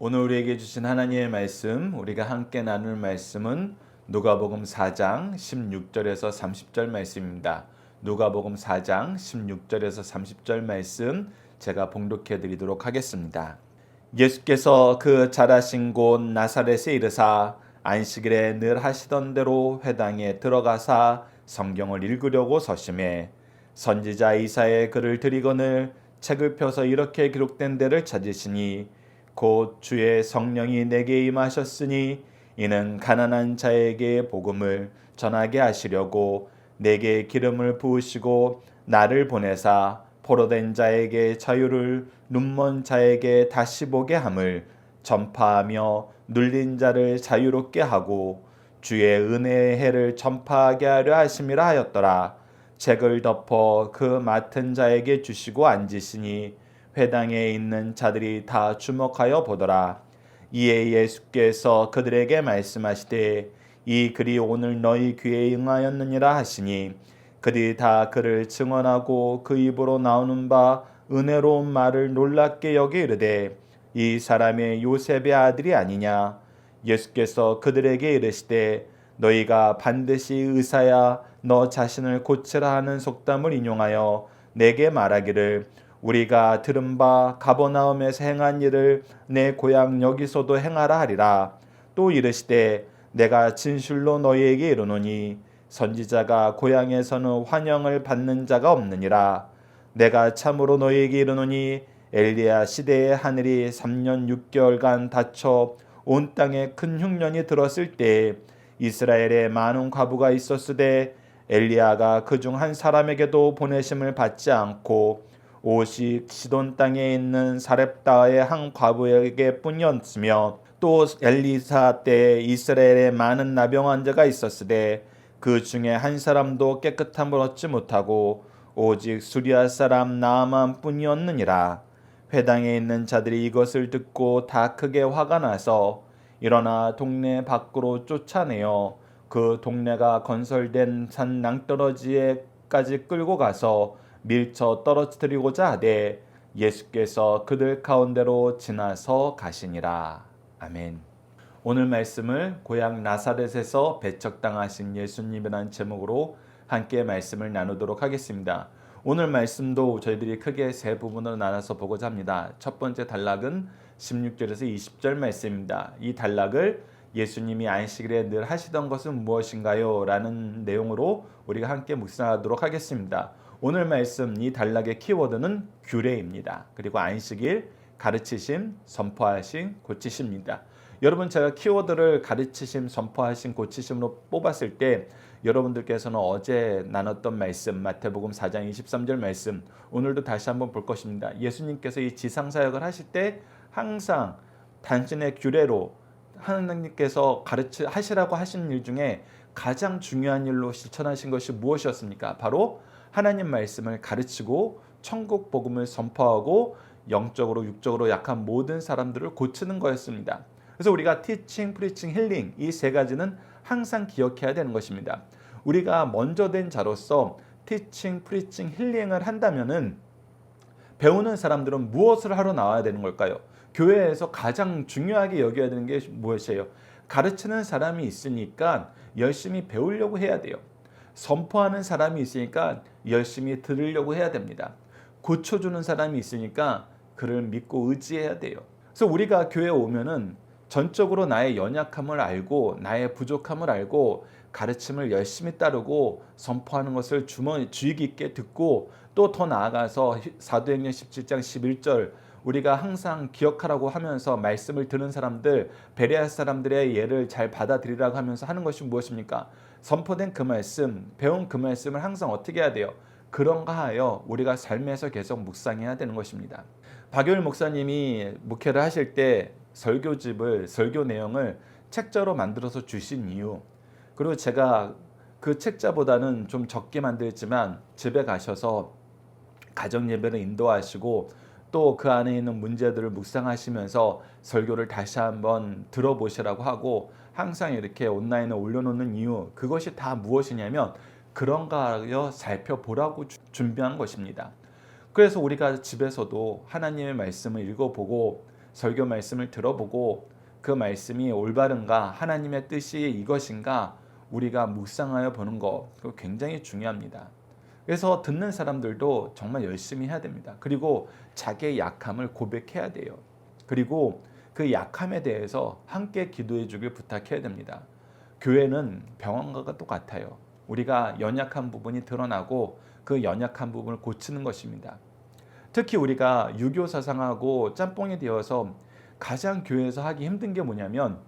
오늘 우리에게 주신 하나님의 말씀, 우리가 함께 나눌 말씀은 누가복음 4장 16절에서 30절 말씀입니다. 누가복음 4장 16절에서 30절 말씀 제가 봉독해 드리도록 하겠습니다. 예수께서 그 자라신 곳 나사렛에 이르사 안식일에 늘 하시던 대로 회당에 들어가사 성경을 읽으려고 서심해 선지자 이사야의 글을 들이거늘 책을 펴서 이렇게 기록된 데를 찾으시니 곧 주의 성령이 내게 임하셨으니 이는 가난한 자에게 복음을 전하게 하시려고 내게 기름을 부으시고 나를 보내사 포로된 자에게 자유를 눈먼 자에게 다시 보게 함을 전파하며 눌린 자를 자유롭게 하고 주의 은혜의 해를 전파하게 하려 하심이라 하였더라. 책을 덮어 그 맡은 자에게 주시고 앉으시니 회당에 있는 자들이 다 주목하여 보더라. 이에 예수께서 그들에게 말씀하시되 이 글이 오늘 너희 귀에 응하였느니라 하시니 그들이 다 그를 증언하고 그 입으로 나오는 바 은혜로운 말을 놀랍게 여기 이르되 이 사람의 요셉의 아들이 아니냐. 예수께서 그들에게 이르시되 너희가 반드시 의사야 너 자신을 고치라 하는 속담을 인용하여 내게 말하기를 우리가 들은 바 가버나움에서 행한 일을 내 고향 여기서도 행하라 하리라. 또 이르시되 내가 진실로 너희에게 이르노니 선지자가 고향에서는 환영을 받는 자가 없느니라. 내가 참으로 너희에게 이르노니 엘리야 시대의 하늘이 3년 6개월간 닫혀 온 땅에 큰 흉년이 들었을 때 이스라엘에 많은 과부가 있었으되 엘리야가 그중 한 사람에게도 보내심을 받지 않고 오직 시돈 땅에 있는 사렙다의 한 과부에게 뿐이었으며 또 엘리사 때 이스라엘에 많은 나병 환자가 있었으되 그 중에 한 사람도 깨끗함을 얻지 못하고 오직 수리아 사람 나아만 뿐이었느니라. 회당에 있는 자들이 이것을 듣고 다 크게 화가 나서 일어나 동네 밖으로 쫓아내어 그 동네가 건설된 산 낭떠러지에까지 끌고 가서 밀쳐 떨어뜨리고자 하되 예수께서 그들 가운데로 지나서 가시니라. 아멘. 오늘 말씀을 고향 나사렛에서 배척당하신 예수님이라는 제목으로 함께 말씀을 나누도록 하겠습니다. 오늘 말씀도 저희들이 크게 세 부분으로 나눠서 보고자 합니다. 첫 번째 단락은 16절에서 20절 말씀입니다. 이 단락을 예수님이 안식일에 늘 하시던 것은 무엇인가요? 라는 내용으로 우리가 함께 묵상하도록 하겠습니다. 오늘 말씀 이 단락의 키워드는 규례입니다. 그리고 안식일, 가르치심, 선포하심, 고치심입니다. 여러분 제가 키워드를 가르치심, 선포하심, 고치심으로 뽑았을 때 여러분들께서는 어제 나눴던 말씀 마태복음 4장 23절 말씀 오늘도 다시 한번 볼 것입니다. 예수님께서 이 지상사역을 하실 때 항상 단순의 규례로 하나님께서 하시라고 하신 일 중에 가장 중요한 일로 실천하신 것이 무엇이었습니까? 바로 하나님 말씀을 가르치고 천국 복음을 선포하고 영적으로 육적으로 약한 모든 사람들을 고치는 거였습니다. 그래서 우리가 티칭, 프리칭, 힐링 이 세 가지는 항상 기억해야 되는 것입니다. 우리가 먼저 된 자로서 티칭, 프리칭, 힐링을 한다면은 배우는 사람들은 무엇을 하러 나와야 되는 걸까요? 교회에서 가장 중요하게 여겨야 되는 게 무엇이에요? 가르치는 사람이 있으니까 열심히 배우려고 해야 돼요. 선포하는 사람이 있으니까 열심히 들으려고 해야 됩니다. 고쳐주는 사람이 있으니까 그를 믿고 의지해야 돼요. 그래서 우리가 교회에 오면은 전적으로 나의 연약함을 알고 나의 부족함을 알고 가르침을 열심히 따르고 선포하는 것을 주의 깊게 듣고 또 더 나아가서 사도행전 17장 11절 우리가 항상 기억하라고 하면서 말씀을 듣는 사람들 베레아 사람들의 예를 잘 받아들이라고 하면서 하는 것이 무엇입니까? 선포된 그 말씀, 배운 그 말씀을 항상 어떻게 해야 돼요? 그런가 하여 우리가 삶에서 계속 묵상해야 되는 것입니다. 박효일 목사님이 목회를 하실 때 설교집을 설교 내용을 책자로 만들어서 주신 이유 그리고 제가 그 책자보다는 좀 적게 만들지만 집에 가셔서 가정 예배를 인도하시고 또 그 안에 있는 문제들을 묵상하시면서 설교를 다시 한번 들어보시라고 하고 항상 이렇게 온라인에 올려놓는 이유 그것이 다 무엇이냐면 그런가 하여 살펴보라고 준비한 것입니다. 그래서 우리가 집에서도 하나님의 말씀을 읽어보고 설교 말씀을 들어보고 그 말씀이 올바른가, 하나님의 뜻이 이것인가 우리가 묵상하여 보는 거, 그거 굉장히 중요합니다. 그래서 듣는 사람들도 정말 열심히 해야 됩니다. 그리고 자기의 약함을 고백해야 돼요. 그리고 그 약함에 대해서 함께 기도해 주길 부탁해야 됩니다. 교회는 병원과 똑같아요. 우리가 연약한 부분이 드러나고 그 연약한 부분을 고치는 것입니다. 특히 우리가 유교 사상하고 짬뽕이 되어서 가장 교회에서 하기 힘든 게 뭐냐면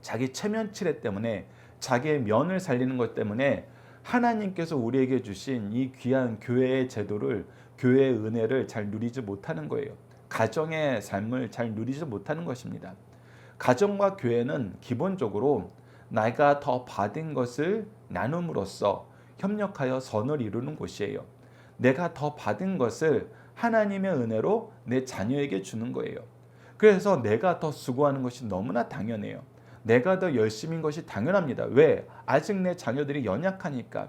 자기 체면 치레 때문에, 자기의 면을 살리는 것 때문에 하나님께서 우리에게 주신 이 귀한 교회의 제도를, 교회의 은혜를 잘 누리지 못하는 거예요. 가정의 삶을 잘 누리지 못하는 것입니다. 가정과 교회는 기본적으로 내가 더 받은 것을 나눔으로써 협력하여 선을 이루는 곳이에요. 내가 더 받은 것을 하나님의 은혜로 내 자녀에게 주는 거예요. 그래서 내가 더 수고하는 것이 너무나 당연해요. 내가 더 열심인 것이 당연합니다. 왜? 아직 내 자녀들이 연약하니까.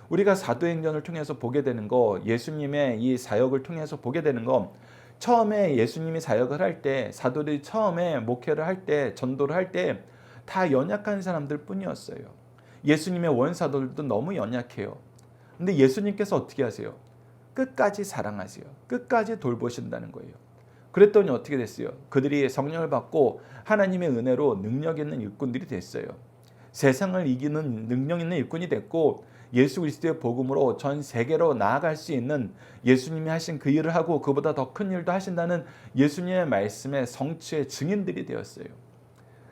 우리가 사도행전을 통해서 보게 되는 거, 예수님의 이 사역을 통해서 보게 되는 거, 처음에 예수님이 사역을 할 때, 사도들이 처음에 목회를 할 때, 전도를 할 때 다 연약한 사람들 뿐이었어요. 예수님의 원사도들도 너무 연약해요. 근데 예수님께서 어떻게 하세요? 끝까지 사랑하세요. 끝까지 돌보신다는 거예요. 그랬더니 어떻게 됐어요? 그들이 성령을 받고 하나님의 은혜로 능력 있는 일꾼들이 됐어요. 세상을 이기는 능력 있는 일꾼이 됐고 예수 그리스도의 복음으로 전 세계로 나아갈 수 있는, 예수님이 하신 그 일을 하고 그보다 더 큰 일도 하신다는 예수님의 말씀의 성취의 증인들이 되었어요.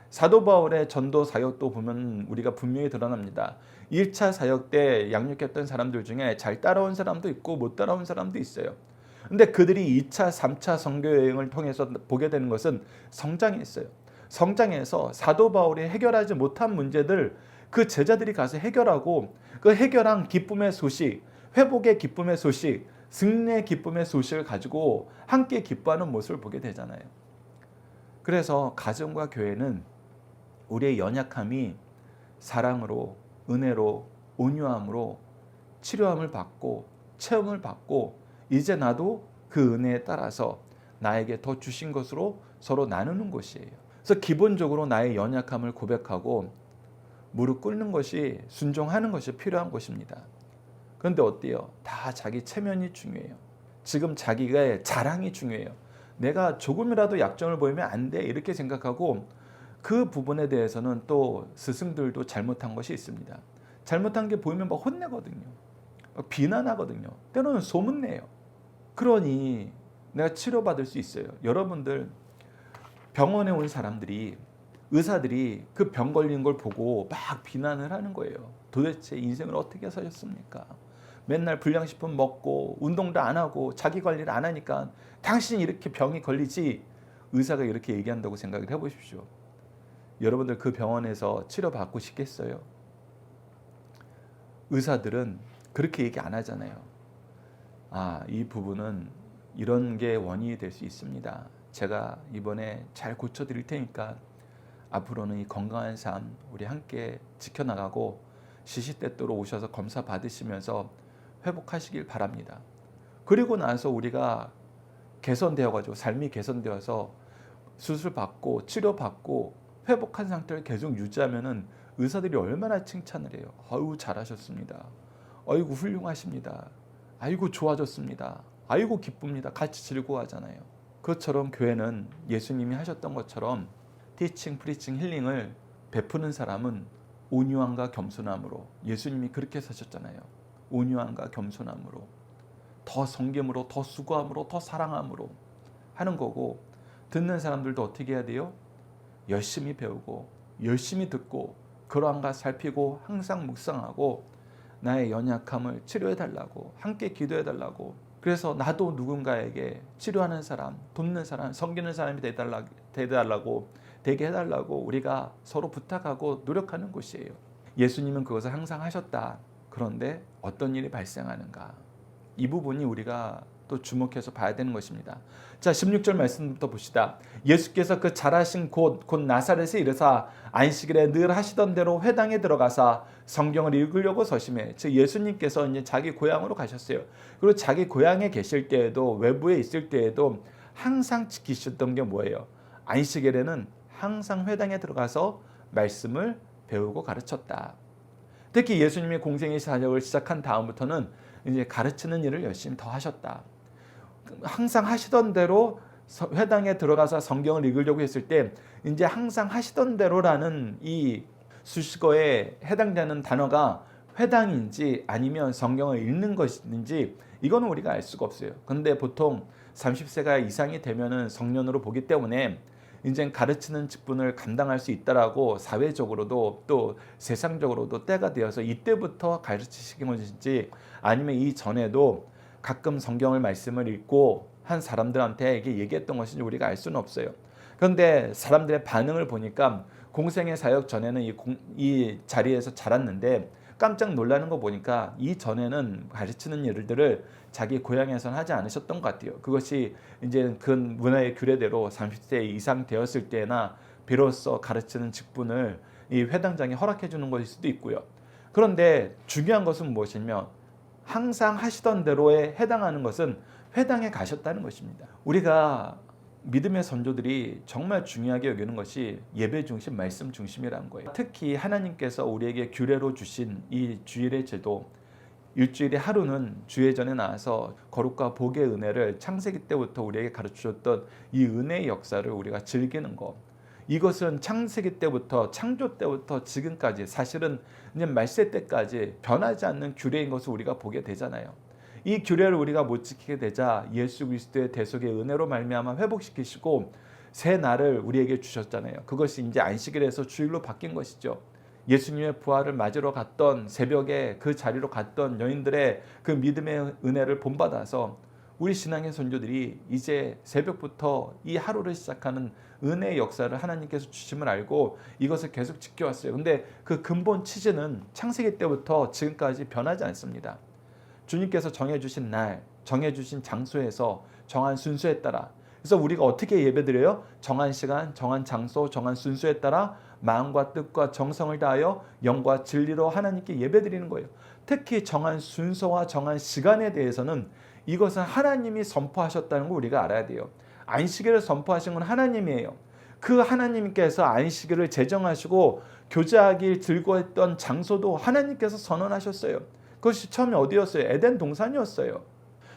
사도 바울의 전도 사역도 보면 우리가 분명히 드러납니다. 1차 사역 때 양육했던 사람들 중에 잘 따라온 사람도 있고 못 따라온 사람도 있어요. 근데 그들이 2차, 3차 선교 여행을 통해서 보게 되는 것은 성장했어요. 성장해서 사도 바울이 해결하지 못한 문제들 그 제자들이 가서 해결하고, 그 해결한 기쁨의 소식, 회복의 기쁨의 소식, 승리의 기쁨의 소식을 가지고 함께 기뻐하는 모습을 보게 되잖아요. 그래서 가정과 교회는 우리의 연약함이 사랑으로, 은혜로, 온유함으로 치료함을 받고 체험을 받고, 이제 나도 그 은혜에 따라서 나에게 더 주신 것으로 서로 나누는 것이에요. 그래서 기본적으로 나의 연약함을 고백하고 무릎 꿇는 것이, 순종하는 것이 필요한 것입니다. 그런데 어때요? 다 자기 체면이 중요해요. 지금 자기가 자랑이 중요해요. 내가 조금이라도 약점을 보이면 안 돼, 이렇게 생각하고 그 부분에 대해서는 또 스승들도 잘못한 것이 있습니다. 잘못한 게 보이면 막 혼내거든요. 막 비난하거든요. 때로는 소문내요. 그러니 내가 치료받을 수 있어요. 여러분들 병원에 온 사람들이, 의사들이 그 병 걸린 걸 보고 막 비난을 하는 거예요. 도대체 인생을 어떻게 사셨습니까? 맨날 불량식품 먹고 운동도 안 하고 자기 관리를 안 하니까 당신이 이렇게 병이 걸리지. 의사가 이렇게 얘기한다고 생각을 해보십시오. 여러분들 그 병원에서 치료받고 싶겠어요? 의사들은 그렇게 얘기 안 하잖아요. 이 부분은 이런 게 원인이 될 수 있습니다. 제가 이번에 잘 고쳐드릴 테니까 앞으로는 이 건강한 삶 우리 함께 지켜나가고 시시때때로 오셔서 검사 받으시면서 회복하시길 바랍니다. 그리고 나서 우리가 개선되어가지고 삶이 개선되어서 수술 받고 치료 받고 회복한 상태를 계속 유지하면은 의사들이 얼마나 칭찬을 해요. 아유 잘하셨습니다. 아이고 훌륭하십니다. 아이고 좋아졌습니다. 아이고 기쁩니다. 같이 즐거워하잖아요. 그것처럼 교회는 예수님이 하셨던 것처럼 티칭, 프리칭, 힐링을 베푸는 사람은 온유함과 겸손함으로, 예수님이 그렇게 사셨잖아요. 온유함과 겸손함으로, 더 성김으로, 더 수고함으로, 더 사랑함으로 하는 거고, 듣는 사람들도 어떻게 해야 돼요? 열심히 배우고 열심히 듣고 그러한가 살피고 항상 묵상하고 나의 연약함을 치료해달라고, 함께 기도해달라고. 그래서 나도 누군가에게 치료하는 사람, 돕는 사람, 섬기는 사람이 되게 해달라고 우리가 서로 부탁하고 노력하는 곳이에요. 예수님은 그것을 항상 하셨다. 그런데 어떤 일이 발생하는가? 이 부분이 우리가 또 주목해서 봐야 되는 것입니다. 자, 16절 말씀부터 봅시다. 예수께서 그 잘하신 곧 나사렛에 이르사 안식일에 늘 하시던 대로 회당에 들어가사 성경을 읽으려고 서심해. 즉 예수님께서 이제 자기 고향으로 가셨어요. 그리고 자기 고향에 계실 때에도, 외부에 있을 때에도 항상 지키셨던 게 뭐예요? 안식일에는 항상 회당에 들어가서 말씀을 배우고 가르쳤다. 특히 예수님이 공생의 사역을 시작한 다음부터는 이제 가르치는 일을 열심히 더 하셨다. 항상 하시던 대로 회당에 들어가서 성경을 읽으려고 했을 때 이제 항상 하시던 대로라는 이 수식어에 해당되는 단어가 회당인지 아니면 성경을 읽는 것인지 이거는 우리가 알 수가 없어요. 그런데 보통 30세가 이상이 되면은 성년으로 보기 때문에 이제 가르치는 직분을 감당할 수 있다라고 사회적으로도 또 세상적으로도 때가 되어서 이때부터 가르치시는 것인지 아니면 이 전에도 가끔 성경을 말씀을 읽고 한 사람들한테 이게 얘기했던 것인지 우리가 알 수는 없어요. 그런데 사람들의 반응을 보니까 공생의 사역 전에는 이 자리에서 자랐는데 깜짝 놀라는 거 보니까 이 전에는 가르치는 일들을 자기 고향에서는 하지 않으셨던 것 같아요. 그것이 이제 그 문화의 규례대로 30세 이상 되었을 때나 비로소 가르치는 직분을 이 회당장이 허락해 주는 것일 수도 있고요. 그런데 중요한 것은 무엇이냐면 항상 하시던 대로에 해당하는 것은 회당에 가셨다는 것입니다. 우리가 믿음의 선조들이 정말 중요하게 여기는 것이 예배 중심, 말씀 중심이라는 거예요. 특히 하나님께서 우리에게 규례로 주신 이 주일의 제도, 일주일에 하루는 주의 전에 나와서 거룩과 복의 은혜를 창세기 때부터 우리에게 가르쳐줬던 이 은혜의 역사를 우리가 즐기는 것. 이것은 창세기 때부터 창조 때부터 지금까지 사실은 이제 말세 때까지 변하지 않는 규례인 것을 우리가 보게 되잖아요. 이 규례를 우리가 못 지키게 되자 예수 그리스도의 대속의 은혜로 말미암아 회복시키시고 새 날을 우리에게 주셨잖아요. 그것이 이제 안식일에서 주일로 바뀐 것이죠. 예수님의 부활을 맞으러 갔던 새벽에 그 자리로 갔던 여인들의 그 믿음의 은혜를 본받아서 우리 신앙의 선조들이 이제 새벽부터 이 하루를 시작하는 은혜의 역사를 하나님께서 주심을 알고 이것을 계속 지켜왔어요. 근데 그 근본 취지는 창세기 때부터 지금까지 변하지 않습니다. 주님께서 정해주신 날, 정해주신 장소에서 정한 순서에 따라. 그래서 우리가 어떻게 예배드려요? 정한 시간, 정한 장소, 정한 순서에 따라 마음과 뜻과 정성을 다하여 영과 진리로 하나님께 예배드리는 거예요. 특히 정한 순서와 정한 시간에 대해서는 이것은 하나님이 선포하셨다는 걸 우리가 알아야 돼요. 안식일을 선포하신 건 하나님이에요. 그 하나님께서 안식일을 제정하시고 교제하기 들고 했던 장소도 하나님께서 선언하셨어요. 그것이 처음에 어디였어요? 에덴 동산이었어요.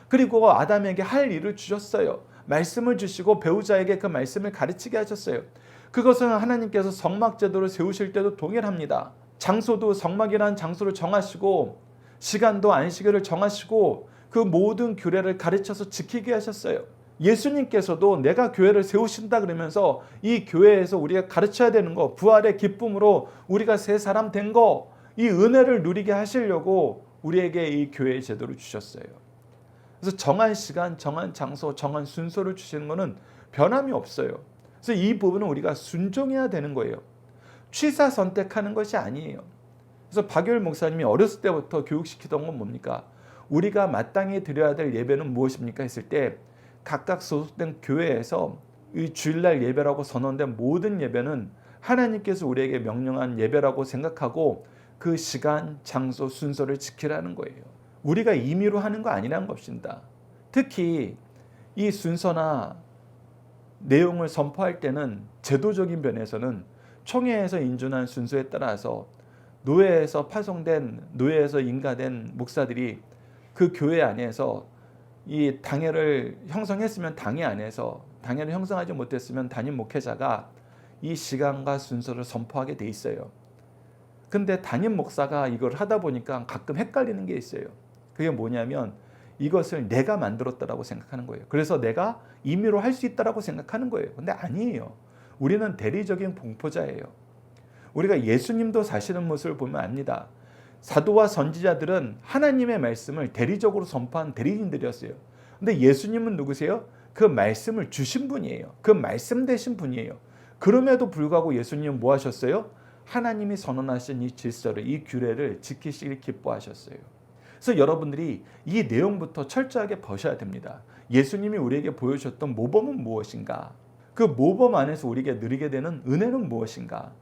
그리고 아담에게 할 일을 주셨어요. 말씀을 주시고 배우자에게 그 말씀을 가르치게 하셨어요. 그것은 하나님께서 성막 제도를 세우실 때도 동일합니다. 장소도 성막이라는 장소를 정하시고 시간도 안식일을 정하시고 그 모든 규례를 가르쳐서 지키게 하셨어요. 예수님께서도 내가 교회를 세우신다 그러면서 이 교회에서 우리가 가르쳐야 되는 거, 부활의 기쁨으로 우리가 새 사람 된 거, 이 은혜를 누리게 하시려고 우리에게 이 교회의 제도를 주셨어요. 그래서 정한 시간, 정한 장소, 정한 순서를 주시는 것은 변함이 없어요. 그래서 이 부분은 우리가 순종해야 되는 거예요. 취사 선택하는 것이 아니에요. 그래서 박유일 목사님이 어렸을 때부터 교육시키던 건 뭡니까? 우리가 마땅히 드려야 될 예배는 무엇입니까? 했을 때 각각 소속된 교회에서 이 주일날 예배라고 선언된 모든 예배는 하나님께서 우리에게 명령한 예배라고 생각하고 그 시간, 장소, 순서를 지키라는 거예요. 우리가 임의로 하는 거 아니라는 것입니다. 특히 이 순서나 내용을 선포할 때는 제도적인 면에서는 총회에서 인준한 순서에 따라서 노예에서 파송된, 노예에서 인가된 목사들이 그 교회 안에서 이 당회를 형성했으면 당회 안에서, 당회를 형성하지 못했으면 담임 목회자가 이 시간과 순서를 선포하게 돼 있어요. 근데 담임 목사가 이걸 하다 보니까 가끔 헷갈리는 게 있어요. 그게 뭐냐면 이것을 내가 만들었다라고 생각하는 거예요. 그래서 내가 임의로 할 수 있다라고 생각하는 거예요. 근데 아니에요. 우리는 대리적인 봉포자예요. 우리가 예수님도 사시는 모습을 보면 압니다. 사도와 선지자들은 하나님의 말씀을 대리적으로 선포한 대리인들이었어요. 근데 예수님은 누구세요? 그 말씀을 주신 분이에요. 그 말씀 되신 분이에요. 그럼에도 불구하고 예수님은 뭐 하셨어요? 하나님이 선언하신 이 질서를, 이 규례를 지키시길 기뻐하셨어요. 그래서 여러분들이 이 내용부터 철저하게 보셔야 됩니다. 예수님이 우리에게 보여주셨던 모범은 무엇인가? 그 모범 안에서 우리에게 누리게 되는 은혜는 무엇인가?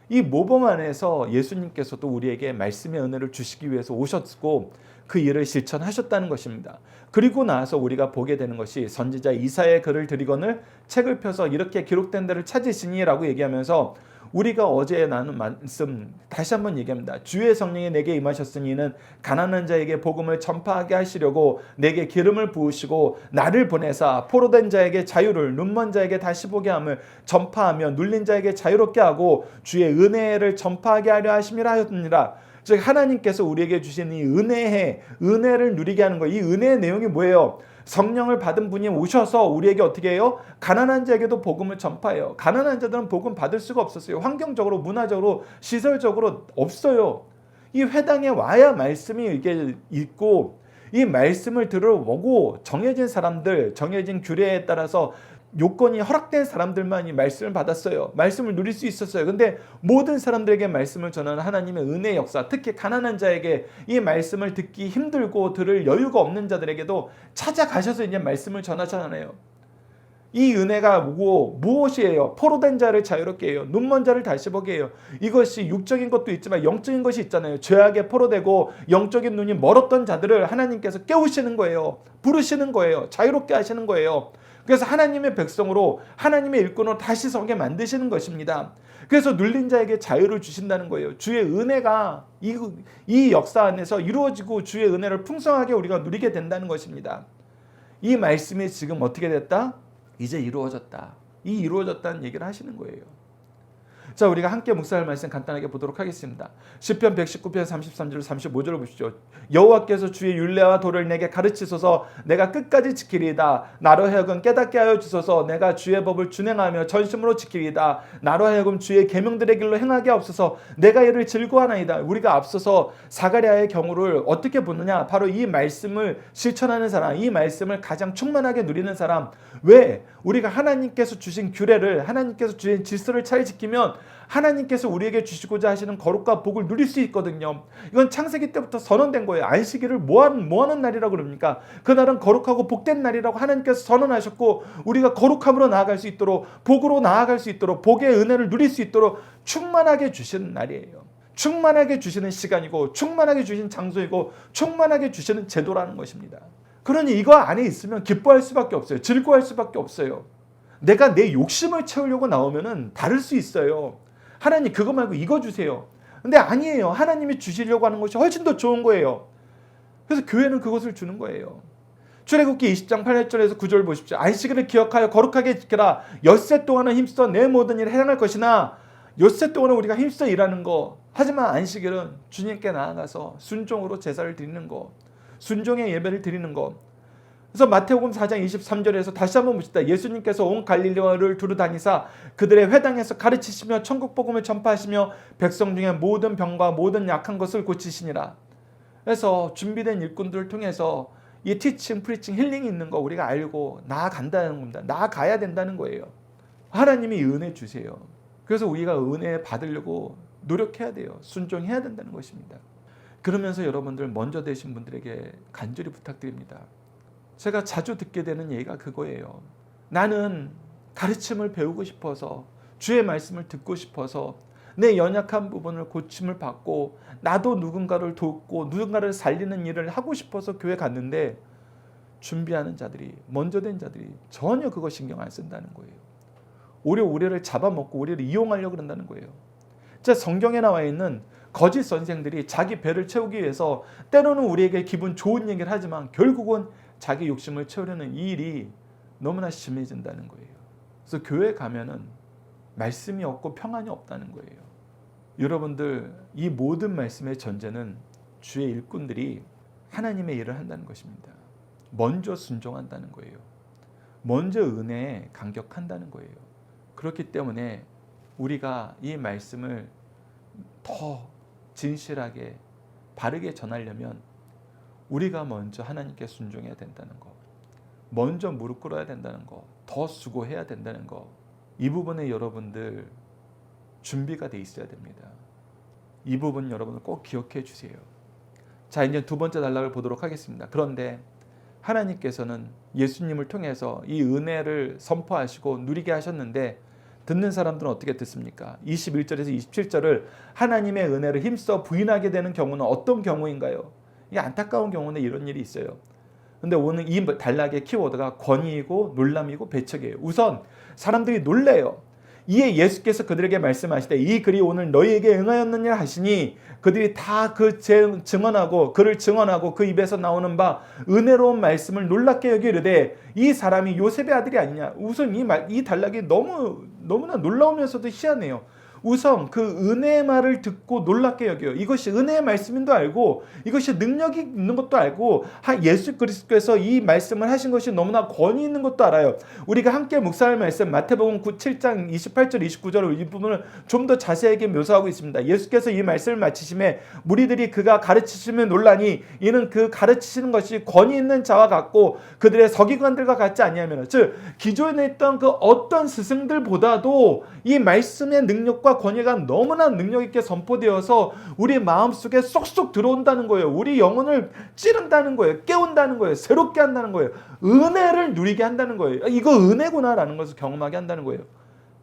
이 모범 안에서 예수님께서도 우리에게 말씀의 은혜를 주시기 위해서 오셨고 그 일을 실천하셨다는 것입니다. 그리고 나서 우리가 보게 되는 것이 선지자 이사야의 글을 드리거늘 책을 펴서 이렇게 기록된 데를 찾으시니라고 얘기하면서 우리가 어제 나눈 말씀 다시 한번 얘기합니다. 주의 성령이 내게 임하셨으니 이는 가난한 자에게 복음을 전파하게 하시려고 내게 기름을 부으시고 나를 보내사 포로된 자에게 자유를 눈먼 자에게 다시 보게 함을 전파하며 눌린 자에게 자유롭게 하고 주의 은혜를 전파하게 하려 하심이라 하였느니라. 즉 하나님께서 우리에게 주신 이 은혜를 누리게 하는 거. 이 은혜의 내용이 뭐예요? 성령을 받은 분이 오셔서 우리에게 어떻게 해요? 가난한 자에게도 복음을 전파해요. 가난한 자들은 복음 받을 수가 없었어요. 환경적으로, 문화적으로, 시설적으로 없어요. 이 회당에 와야 말씀이 이게 있고 이 말씀을 들어보고 정해진 사람들, 정해진 규례에 따라서 요건이 허락된 사람들만 이 말씀을 받았어요. 말씀을 누릴 수 있었어요. 근데 모든 사람들에게 말씀을 전하는 하나님의 은혜의 역사, 특히 가난한 자에게 이 말씀을 듣기 힘들고 들을 여유가 없는 자들에게도 찾아가셔서 이제 말씀을 전하잖아요. 이 은혜가 무엇이에요? 포로된 자를 자유롭게 해요. 눈먼 자를 다시 보게 해요. 이것이 육적인 것도 있지만 영적인 것이 있잖아요. 죄악에 포로되고 영적인 눈이 멀었던 자들을 하나님께서 깨우시는 거예요. 부르시는 거예요. 자유롭게 하시는 거예요. 그래서 하나님의 백성으로 하나님의 일꾼으로 다시 서게 만드시는 것입니다. 그래서 눌린 자에게 자유를 주신다는 거예요. 주의 은혜가 이 역사 안에서 이루어지고 주의 은혜를 풍성하게 우리가 누리게 된다는 것입니다. 이 말씀이 지금 어떻게 됐다? 이제 이루어졌다. 이 이루어졌다는 얘기를 하시는 거예요. 자, 우리가 함께 묵상할 말씀 간단하게 보도록 하겠습니다. 시편 119편 33절 35절을 보십시오. 여호와께서 주의 율례와 도를 내게 가르치소서. 내가 끝까지 지키리이다. 나로 하여금 깨닫게 하여 주소서. 내가 주의 법을 준행하며 전심으로 지키리이다. 나로 하여금 주의 계명들의 길로 행하게 하옵소서. 내가 이를 즐거워하나이다. 우리가 앞서서 사가랴의 경우를 어떻게 보느냐? 바로 이 말씀을 실천하는 사람, 이 말씀을 가장 충만하게 누리는 사람. 왜? 우리가 하나님께서 주신 규례를, 하나님께서 주신 질서를 잘 지키면 하나님께서 우리에게 주시고자 하시는 거룩과 복을 누릴 수 있거든요. 이건 창세기 때부터 선언된 거예요. 안식일을 뭐 하는 날이라고 그럽니까? 그날은 거룩하고 복된 날이라고 하나님께서 선언하셨고 우리가 거룩함으로 나아갈 수 있도록, 복으로 나아갈 수 있도록, 복의 은혜를 누릴 수 있도록 충만하게 주시는 날이에요. 충만하게 주시는 시간이고 충만하게 주신 장소이고 충만하게 주시는 제도라는 것입니다. 그러니 이거 안에 있으면 기뻐할 수밖에 없어요. 즐거워할 수밖에 없어요. 내가 내 욕심을 채우려고 나오면은 다를 수 있어요. 하나님 그거 말고 이거 주세요. 근데 아니에요. 하나님이 주시려고 하는 것이 훨씬 더 좋은 거예요. 그래서 교회는 그것을 주는 거예요. 출애굽기 20장 8절에서 9절 보십시오. 안식일을 기억하여 거룩하게 지켜라. 엿새 동안은 힘써 내 모든 일을 해당할 것이나 엿새 동안은 우리가 힘써 일하는 거. 하지만 안식일은 주님께 나아가서 순종으로 제사를 드리는 거. 순종의 예배를 드리는 것. 그래서 마태복음 4장 23절에서 다시 한번 봅시다. 예수님께서 온 갈릴리아를 두루 다니사 그들의 회당에서 가르치시며 천국 복음을 전파하시며 백성 중에 모든 병과 모든 약한 것을 고치시니라. 그래서 준비된 일꾼들을 통해서 이 티칭, 프리칭, 힐링이 있는 거 우리가 알고 나아간다는 겁니다. 나아가야 된다는 거예요. 하나님이 은혜 주세요. 그래서 우리가 은혜 받으려고 노력해야 돼요. 순종해야 된다는 것입니다. 그러면서 여러분들 먼저 되신 분들에게 간절히 부탁드립니다. 제가 자주 듣게 되는 얘기가 그거예요. 나는 가르침을 배우고 싶어서 주의 말씀을 듣고 싶어서 내 연약한 부분을 고침을 받고 나도 누군가를 돕고 누군가를 살리는 일을 하고 싶어서 교회 갔는데 준비하는 자들이 먼저 된 자들이 전혀 그거 신경 안 쓴다는 거예요. 오히려 우리를 잡아먹고 우리를 이용하려고 그런다는 거예요. 자, 성경에 나와 있는 거짓 선생들이 자기 배를 채우기 위해서 때로는 우리에게 기분 좋은 얘기를 하지만 결국은 자기 욕심을 채우려는 이 일이 너무나 심해진다는 거예요. 그래서 교회 가면은 말씀이 없고 평안이 없다는 거예요. 여러분들 이 모든 말씀의 전제는 주의 일꾼들이 하나님의 일을 한다는 것입니다. 먼저 순종한다는 거예요. 먼저 은혜에 감격한다는 거예요. 그렇기 때문에 우리가 이 말씀을 더 진실하게 바르게 전하려면 우리가 먼저 하나님께 순종해야 된다는 거, 먼저 무릎 꿇어야 된다는 거, 더 수고해야 된다는 거, 이 부분에 여러분들 준비가 돼 있어야 됩니다. 이 부분 여러분들 꼭 기억해 주세요. 자, 이제 두 번째 단락을 보도록 하겠습니다. 그런데 하나님께서는 예수님을 통해서 이 은혜를 선포하시고 누리게 하셨는데 듣는 사람들은 어떻게 듣습니까? 21절에서 27절을 하나님의 은혜를 힘써 부인하게 되는 경우는 어떤 경우인가요? 이게 안타까운 경우는 이런 일이 있어요. 근데 오늘 이 단락의 키워드가 권위이고 놀람이고 배척이에요. 우선 사람들이 놀래요. 이에 예수께서 그들에게 말씀하시되 이 글이 오늘 너희에게 응하였느냐 하시니 그들이 다 그를 증언하고 그 입에서 나오는 바 은혜로운 말씀을 놀랍게 여겨 이르되 이 사람이 요셉의 아들이 아니냐. 우선 이 단락이 너무나 놀라우면서도 희한해요. 우선 그 은혜의 말을 듣고 놀랍게 여겨요. 이것이 은혜의 말씀인 도 알고 이것이 능력이 있는 것도 알고 예수 그리스도께서 이 말씀을 하신 것이 너무나 권위 있는 것도 알아요. 우리가 함께 묵상할 말씀 마태복음 7장 28절 29절 이 부분을 좀 더 자세하게 묘사하고 있습니다. 예수께서 이 말씀을 마치심에 무리들이 그가 가르치시면 놀라니 이는 그 가르치시는 것이 권위 있는 자와 같고 그들의 서기관들과 같지 아니하면 즉 기존에 있던 그 어떤 스승들보다도 이 말씀의 능력과 권위가 너무나 능력 있게 선포되어서 우리 마음속에 쏙쏙 들어온다는 거예요. 우리 영혼을 찌른다는 거예요. 깨운다는 거예요. 새롭게 한다는 거예요. 은혜를 누리게 한다는 거예요. 이거 은혜구나라는 것을 경험하게 한다는 거예요.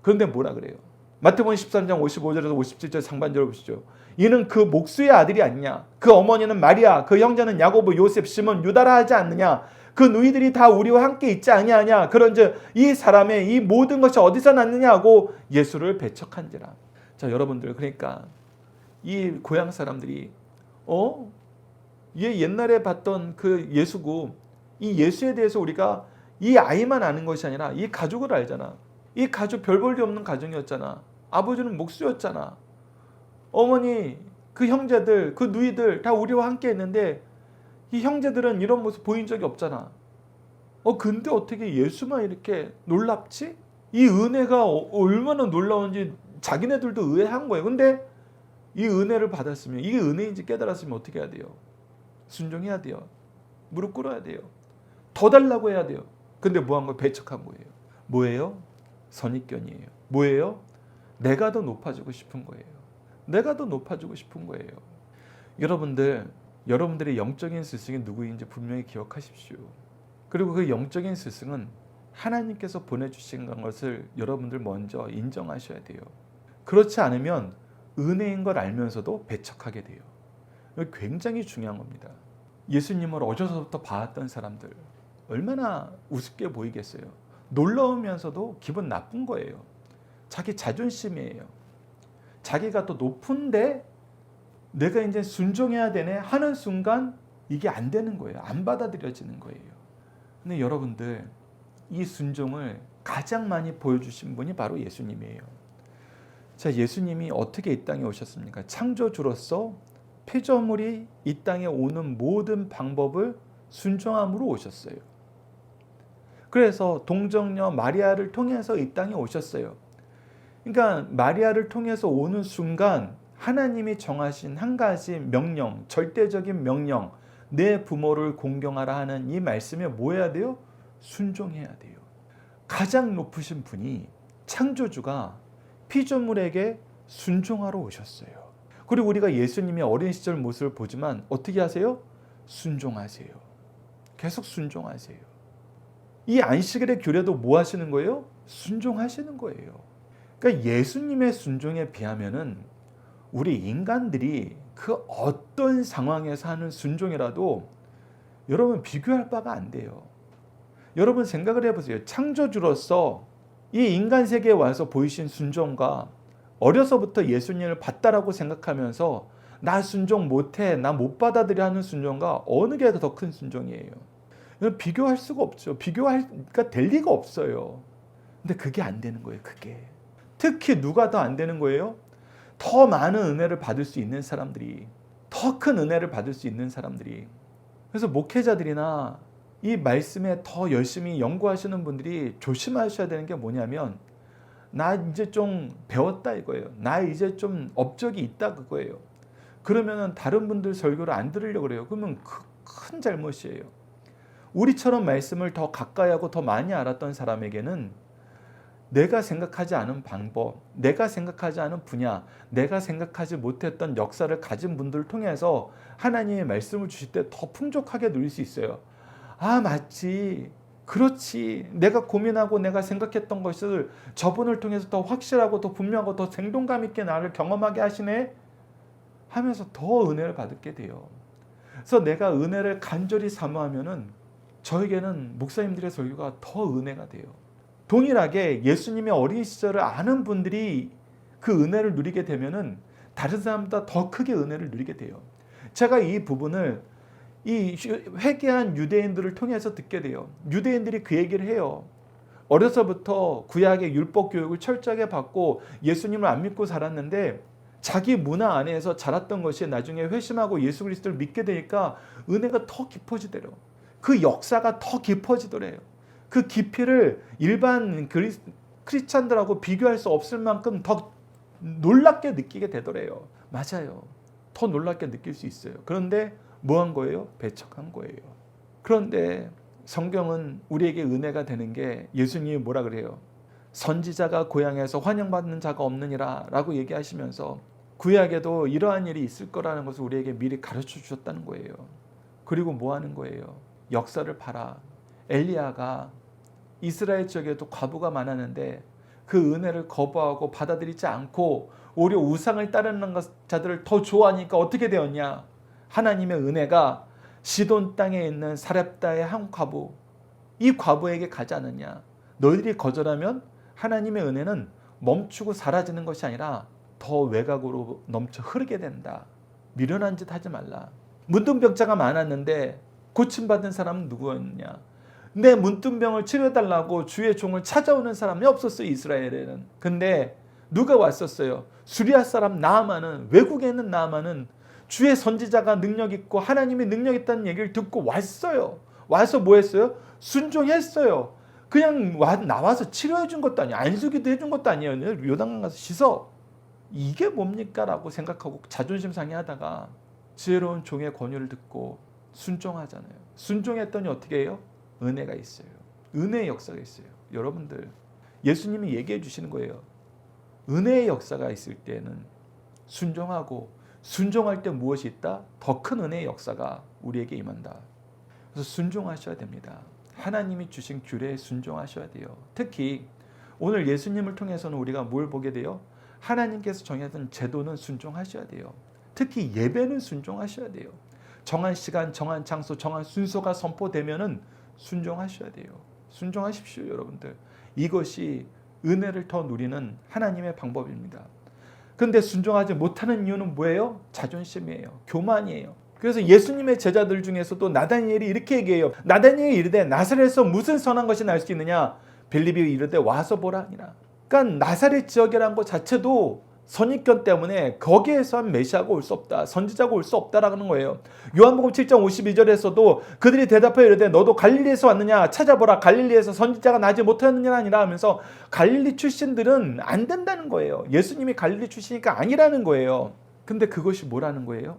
그런데 뭐라 그래요? 마태복음 13장 55절에서 57절 상반절을 보시죠. 이는 그 목수의 아들이 아니냐. 그 어머니는 마리아, 그 형제는 야고보, 요셉, 시몬, 유다라 하지 않느냐. 그 누이들이 다 우리와 함께 있지 아니하냐. 그런즉 이 사람의 이 모든 것이 어디서 났느냐 하고 예수를 배척한지라. 자, 여러분들 그러니까 이 고향 사람들이 얘 옛날에 봤던 그 예수고 이 예수에 대해서 우리가 이 아이만 아는 것이 아니라 이 가족을 알잖아. 이 가족 별 볼 일 없는 가정이었잖아. 아버지는 목수였잖아. 어머니, 그 형제들, 그 누이들 다 우리와 함께 있는데 이 형제들은 이런 모습 보인 적이 없잖아. 근데 어떻게 예수만 이렇게 놀랍지? 이 은혜가 얼마나 놀라운지 자기네들도 의아한 거예요. 근데 이 은혜를 받았으면 이게 은혜인지 깨달았으면 어떻게 해야 돼요? 순종해야 돼요. 무릎 꿇어야 돼요. 더 달라고 해야 돼요. 근데 뭐한 거예요? 배척한 거예요. 뭐예요? 선입견이에요. 뭐예요? 내가 더 높아지고 싶은 거예요. 내가 더 높아지고 싶은 거예요. 여러분들의 영적인 스승이 누구인지 분명히 기억하십시오. 그리고 그 영적인 스승은 하나님께서 보내주신 것을 여러분들 먼저 인정하셔야 돼요. 그렇지 않으면 은혜인 걸 알면서도 배척하게 돼요. 이거 굉장히 중요한 겁니다. 예수님을 어려서부터 봐왔던 사람들 얼마나 우습게 보이겠어요. 놀라우면서도 기분 나쁜 거예요. 자기 자존심이에요. 자기가 더 높은데 내가 이제 순종해야 되네 하는 순간 이게 안 되는 거예요. 안 받아들여지는 거예요. 근데 여러분들 이 순종을 가장 많이 보여주신 분이 바로 예수님이에요. 자, 예수님이 어떻게 이 땅에 오셨습니까? 창조주로서 피조물이 이 땅에 오는 모든 방법을 순종함으로 오셨어요. 그래서 동정녀 마리아를 통해서 이 땅에 오셨어요. 그러니까 마리아를 통해서 오는 순간 하나님이 정하신 한 가지 명령, 절대적인 명령, 내 부모를 공경하라 하는 이 말씀에 뭐 해야 돼요? 순종해야 돼요. 가장 높으신 분이 창조주가 피조물에게 순종하러 오셨어요. 그리고 우리가 예수님의 어린 시절 모습을 보지만 어떻게 하세요? 순종하세요. 계속 순종하세요. 이 안식일의 규례도 뭐 하시는 거예요? 순종하시는 거예요. 그러니까 예수님의 순종에 비하면은 우리 인간들이 그 어떤 상황에서 하는 순종이라도 여러분 비교할 바가 안 돼요. 여러분 생각을 해보세요. 창조주로서 이 인간 세계에 와서 보이신 순종과 어려서부터 예수님을 봤다라고 생각하면서 나 순종 못해, 나 못 받아들여 하는 순종과 어느 게 더 큰 순종이에요. 비교할 수가 없죠. 비교가 될 리가 없어요. 근데 그게 안 되는 거예요. 그게. 특히 누가 더 안 되는 거예요? 더 많은 은혜를 받을 수 있는 사람들이, 더 큰 은혜를 받을 수 있는 사람들이. 그래서 목회자들이나 이 말씀에 더 열심히 연구하시는 분들이 조심하셔야 되는 게 뭐냐면 나 이제 좀 배웠다 이거예요. 나 이제 좀 업적이 있다 그거예요. 그러면 다른 분들 설교를 안 들으려고 그래요. 그러면 큰 잘못이에요. 우리처럼 말씀을 더 가까이 하고 더 많이 알았던 사람에게는 내가 생각하지 않은 방법, 내가 생각하지 않은 분야, 내가 생각하지 못했던 역사를 가진 분들을 통해서 하나님의 말씀을 주실 때 더 풍족하게 누릴 수 있어요. 아, 맞지. 그렇지. 내가 고민하고 내가 생각했던 것을 저분을 통해서 더 확실하고 더 분명하고 더 생동감 있게 나를 경험하게 하시네 하면서 더 은혜를 받게 돼요. 그래서 내가 은혜를 간절히 사모하면은 저에게는 목사님들의 설교가 더 은혜가 돼요. 동일하게 예수님의 어린 시절을 아는 분들이 그 은혜를 누리게 되면은 다른 사람보다 더 크게 은혜를 누리게 돼요. 제가 이 부분을 이 회개한 유대인들을 통해서 듣게 돼요. 유대인들이 그 얘기를 해요. 어려서부터 구약의 율법 교육을 철저하게 받고 예수님을 안 믿고 살았는데 자기 문화 안에서 자랐던 것이 나중에 회심하고 예수 그리스도를 믿게 되니까 은혜가 더 깊어지더래요. 그 역사가 더 깊어지더래요. 그 깊이를 일반 크리스찬들하고 비교할 수 없을 만큼 더 놀랍게 느끼게 되더래요. 맞아요. 더 놀랍게 느낄 수 있어요. 그런데 뭐 한 거예요? 배척한 거예요. 그런데 성경은 우리에게 은혜가 되는 게 예수님이 뭐라 그래요? 선지자가 고향에서 환영받는 자가 없느니라 라고 얘기하시면서 구약에도 이러한 일이 있을 거라는 것을 우리에게 미리 가르쳐 주셨다는 거예요. 그리고 뭐 하는 거예요? 역사를 봐라. 엘리야가 이스라엘 지역에도 과부가 많았는데 그 은혜를 거부하고 받아들이지 않고 오히려 우상을 따르는 자들을 더 좋아하니까 어떻게 되었냐? 하나님의 은혜가 시돈 땅에 있는 사렙다의 한 과부, 이 과부에게 가지 않느냐? 너희들이 거절하면 하나님의 은혜는 멈추고 사라지는 것이 아니라 더 외곽으로 넘쳐 흐르게 된다. 미련한 짓 하지 말라. 문둥병자가 많았는데 고침받은 사람은 누구였냐? 내 문둥병을 치료해달라고 주의 종을 찾아오는 사람이 없었어요. 이스라엘에는. 근데 누가 왔었어요? 수리아 사람 나아만은, 외국에 있는 나아만은 주의 선지자가 능력 있고 하나님이 능력 있다는 얘기를 듣고 왔어요. 와서 뭐 했어요? 순종했어요. 그냥 나와서 치료해 준 것도 아니에요. 안수기도 해준 것도 아니에요. 요단강 가서 씻어. 이게 뭡니까? 라고 생각하고 자존심 상해하다가 지혜로운 종의 권유를 듣고 순종하잖아요. 순종했더니 어떻게 해요? 은혜가 있어요. 은혜의 역사가 있어요. 여러분들, 예수님이 얘기해 주시는 거예요. 은혜의 역사가 있을 때는 순종하고, 순종할 때 무엇이 있다? 더 큰 은혜의 역사가 우리에게 임한다. 그래서 순종하셔야 됩니다. 하나님이 주신 규례에 순종하셔야 돼요. 특히 오늘 예수님을 통해서는 우리가 뭘 보게 돼요? 하나님께서 정해둔 제도는 순종하셔야 돼요. 특히 예배는 순종하셔야 돼요. 정한 시간, 정한 장소, 정한 순서가 선포되면은 순종하셔야 돼요. 순종하십시오, 여러분들. 이것이 은혜를 더 누리는 하나님의 방법입니다. 근데 순종하지 못하는 이유는 뭐예요? 자존심이에요. 교만이에요. 그래서 예수님의 제자들 중에서도 나다니엘이 이렇게 얘기해요. 나다니엘이 이르되 나사렛에서 무슨 선한 것이 날 수 있느냐? 빌립이 이르되 와서 보라 하니라. 그러니까 나사렛 지역이라는 것 자체도 선입견 때문에 거기에서 메시아가 올 수 없다. 선지자가 올 수 없다라는 거예요. 요한복음 7장 52절에서도 그들이 대답하여 이르되 너도 갈릴리에서 왔느냐? 찾아보라. 갈릴리에서 선지자가 나지 못하느냐 아니라 하면서 갈릴리 출신들은 안 된다는 거예요. 예수님이 갈릴리 출신이니까 아니라는 거예요. 근데 그것이 뭐라는 거예요?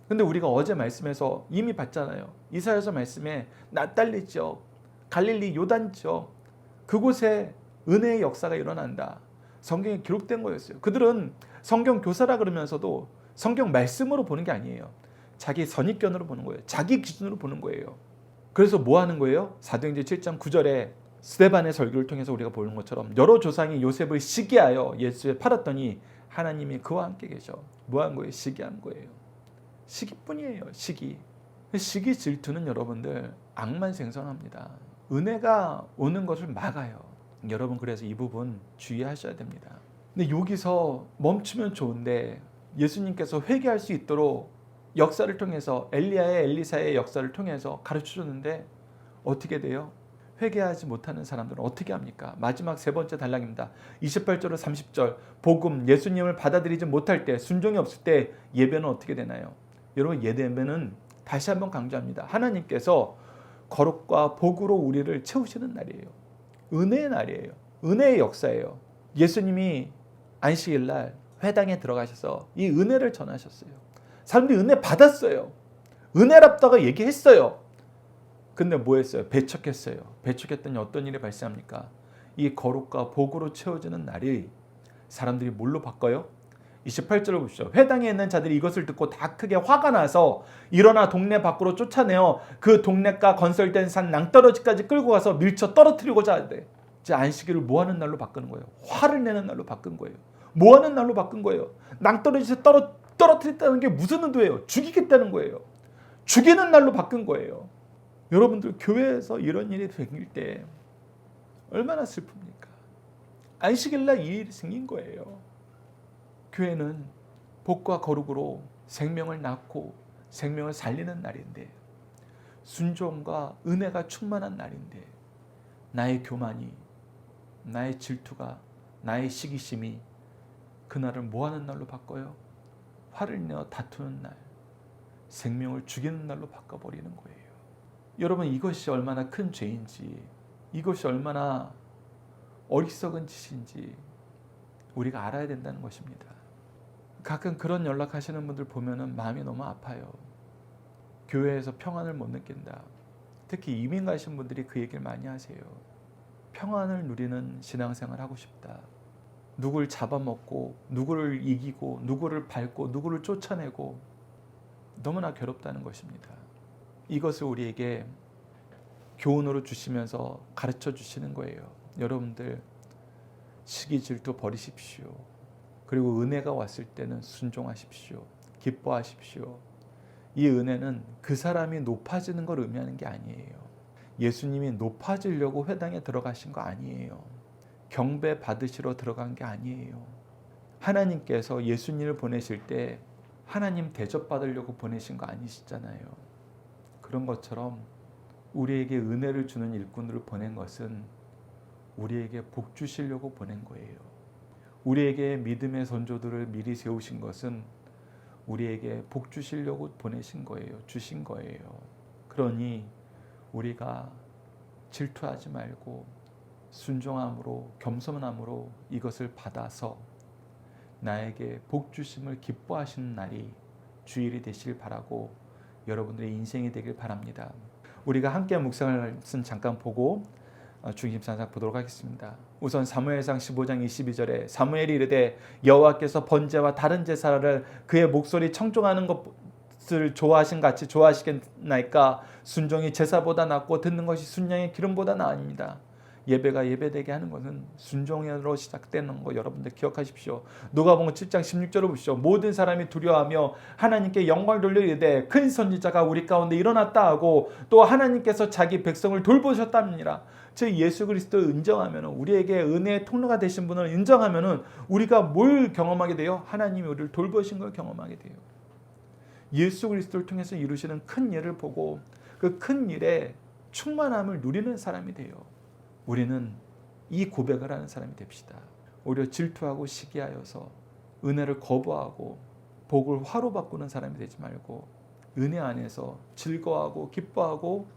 근데 우리가 어제 말씀에서 이미 봤잖아요. 이사야서 말씀에 납달리 지역, 갈릴리 요단 지역, 그곳에 은혜의 역사가 일어난다. 성경에 기록된 거였어요. 그들은 성경 교사라 그러면서도 성경 말씀으로 보는 게 아니에요. 자기 선입견으로 보는 거예요. 자기 기준으로 보는 거예요. 그래서 뭐 하는 거예요? 사도행전 7장 9절에 스데반의 설교를 통해서 우리가 보는 것처럼 여러 조상이 요셉을 시기하여 예수에 팔았더니 하나님이 그와 함께 계셔. 뭐 한 거예요? 시기한 거예요. 시기뿐이에요. 시기. 시기 질투는 여러분들 악만 생성합니다. 은혜가 오는 것을 막아요. 여러분, 그래서 이 부분 주의하셔야 됩니다. 근데 여기서 멈추면 좋은데 예수님께서 회개할 수 있도록 역사를 통해서 엘리야의 엘리사의 역사를 통해서 가르쳐줬는데 어떻게 돼요? 회개하지 못하는 사람들은 어떻게 합니까? 마지막 세 번째 단락입니다. 28절로 30절 복음, 예수님을 받아들이지 못할 때, 순종이 없을 때 예배는 어떻게 되나요? 여러분, 예배는 다시 한번 강조합니다. 하나님께서 거룩과 복으로 우리를 채우시는 날이에요. 은혜의 날이에요. 은혜의 역사예요. 예수님이 안식일 날 회당에 들어가셔서 이 은혜를 전하셨어요. 사람들이 은혜 받았어요. 은혜랍다가 얘기했어요. 근데 뭐 했어요? 배척했어요. 배척했더니 어떤 일이 발생합니까? 이 거룩과 복으로 채워지는 날이 사람들이 뭘로 바꿔요? 28절을 보십시오. 회당에 있는 자들이 이것을 듣고 다 크게 화가 나서 일어나 동네 밖으로 쫓아내어 그 동네가 건설된 산 낭떠러지까지 끌고 가서 밀쳐 떨어뜨리고자 하되, 이제 안식일을 뭐하는 날로 바꾸는 거예요? 화를 내는 날로 바꾼 거예요. 뭐하는 날로 바꾼 거예요? 낭떠러지에서 떨어뜨렸다는 게 무슨 의도예요? 죽이겠다는 거예요. 죽이는 날로 바꾼 거예요. 여러분들 교회에서 이런 일이 생길 때 얼마나 슬픕니까? 안식일날 이 일이 생긴 거예요. 교회는 복과 거룩으로 생명을 낳고 생명을 살리는 날인데, 순종과 은혜가 충만한 날인데, 나의 교만이, 나의 질투가, 나의 시기심이 그날을 뭐하는 날로 바꿔요? 화를 내어 다투는 날, 생명을 죽이는 날로 바꿔버리는 거예요. 여러분, 이것이 얼마나 큰 죄인지, 이것이 얼마나 어리석은 짓인지 우리가 알아야 된다는 것입니다. 가끔 그런 연락하시는 분들 보면은 마음이 너무 아파요. 교회에서 평안을 못 느낀다. 특히 이민 가신 분들이 그 얘기를 많이 하세요. 평안을 누리는 신앙생활 하고 싶다. 누구를 잡아먹고, 누구를 이기고, 누구를 밟고, 누구를 쫓아내고, 너무나 괴롭다는 것입니다. 이것을 우리에게 교훈으로 주시면서 가르쳐 주시는 거예요. 여러분들, 시기 질투 버리십시오. 그리고 은혜가 왔을 때는 순종하십시오. 기뻐하십시오. 이 은혜는 그 사람이 높아지는 걸 의미하는 게 아니에요. 예수님이 높아지려고 회당에 들어가신 거 아니에요. 경배 받으시러 들어간 게 아니에요. 하나님께서 예수님을 보내실 때 하나님 대접받으려고 보내신 거 아니시잖아요. 그런 것처럼 우리에게 은혜를 주는 일꾼들을 보낸 것은 우리에게 복 주시려고 보낸 거예요. 우리에게 믿음의 선조들을 미리 세우신 것은 우리에게 복 주시려고 보내신 거예요. 주신 거예요. 그러니 우리가 질투하지 말고 순종함으로, 겸손함으로 이것을 받아서 나에게 복 주심을 기뻐하시는 날이 주일이 되시길 바라고 여러분들의 인생이 되길 바랍니다. 우리가 함께 묵상을 잠깐 보고 중심사상 보도록 하겠습니다. 우선 사무엘상 15장 22절에 사무엘이 이르되 여호와께서 번제와 다른 제사를 그의 목소리 청종하는 것을 좋아하신 같이 좋아하시겠나이까. 순종이 제사보다 낫고 듣는 것이 순양의 기름보다 나으니라. 예배가 예배되게 하는 것은 순종으로 시작되는 거 여러분들 기억하십시오. 누가복음 7장 16절을 보시죠. 모든 사람이 두려워하며 하나님께 영광을 돌려 이르되 큰 선지자가 우리 가운데 일어났다 하고 또 하나님께서 자기 백성을 돌보셨답니다. 즉 예수 그리스도를 인정하면, 우리에게 은혜의 통로가 되신 분을 인정하면 우리가 뭘 경험하게 돼요? 하나님이 우리를 돌보신 걸 경험하게 돼요. 예수 그리스도를 통해서 이루시는 큰 일을 보고 그 큰 일에 충만함을 누리는 사람이 돼요. 우리는 이 고백을 하는 사람이 됩시다. 오히려 질투하고 시기하여서 은혜를 거부하고 복을 화로 바꾸는 사람이 되지 말고 은혜 안에서 즐거워하고 기뻐하고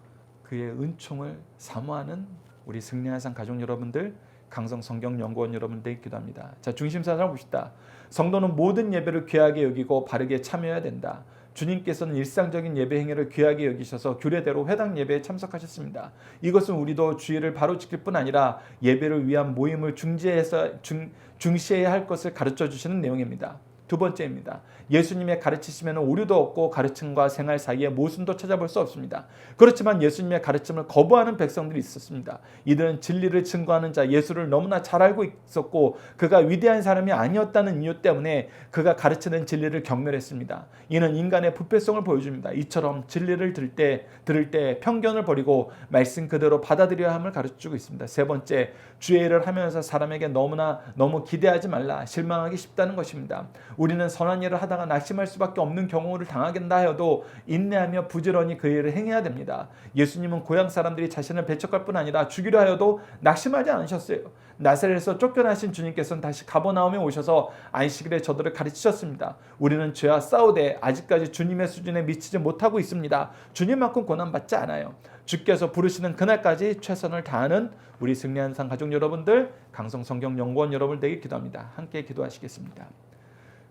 그의 은총을 사모하는 우리 승리한상 가족 여러분들, 강성 성경연구원 여러분들 기도합니다. 자, 중심사상을 봅시다. 성도는 모든 예배를 귀하게 여기고 바르게 참여해야 된다. 주님께서는 일상적인 예배 행위를 귀하게 여기셔서 규례대로 회당 예배에 참석하셨습니다. 이것은 우리도 주의를 바로 지킬 뿐 아니라 예배를 위한 모임을 중시해야 할 것을 가르쳐 주시는 내용입니다. 두 번째입니다. 예수님의 가르치심에는 오류도 없고 가르침과 생활 사이에 모순도 찾아볼 수 없습니다. 그렇지만 예수님의 가르침을 거부하는 백성들이 있었습니다. 이들은 진리를 증거하는 자 예수를 너무나 잘 알고 있었고 그가 위대한 사람이 아니었다는 이유 때문에 그가 가르치는 진리를 경멸했습니다. 이는 인간의 부패성을 보여줍니다. 이처럼 진리를 들을 때 편견을 버리고 말씀 그대로 받아들여야 함을 가르쳐주고 있습니다. 세 번째, 주의 일을 하면서 사람에게 너무 기대하지 말라. 실망하기 쉽다는 것입니다. 우리는 선한 일을 하다가 낙심할 수밖에 없는 경우를 당하겠다 하여도 인내하며 부지런히 그 일을 행해야 됩니다. 예수님은 고향 사람들이 자신을 배척할 뿐 아니라 죽이려 하여도 낙심하지 않으셨어요. 나사렛에서 쫓겨나신 주님께서는 다시 가버나움에 오셔서 안식일에 저들을 가르치셨습니다. 우리는 죄와 싸우되 아직까지 주님의 수준에 미치지 못하고 있습니다. 주님만큼 고난받지 않아요. 주께서 부르시는 그날까지 최선을 다하는 우리 승리한상 가족 여러분들, 강성성경연구원 여러분 되길 기도합니다. 함께 기도하시겠습니다.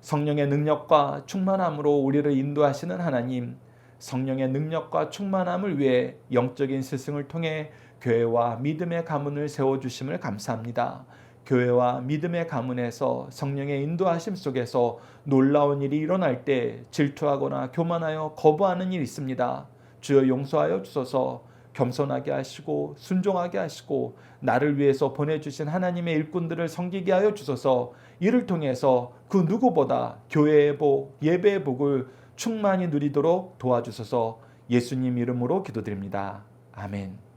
성령의 능력과 충만함으로 우리를 인도하시는 하나님, 성령의 능력과 충만함을 위해 영적인 스승을 통해 교회와 믿음의 가문을 세워주심을 감사합니다. 교회와 믿음의 가문에서 성령의 인도하심 속에서 놀라운 일이 일어날 때 질투하거나 교만하여 거부하는 일이 있습니다. 주여 용서하여 주소서. 겸손하게 하시고 순종하게 하시고 나를 위해서 보내주신 하나님의 일꾼들을 섬기게 하여 주소서. 이를 통해서 그 누구보다 교회의 복, 예배의 복을 충만히 누리도록 도와주소서. 예수님 이름으로 기도드립니다. 아멘.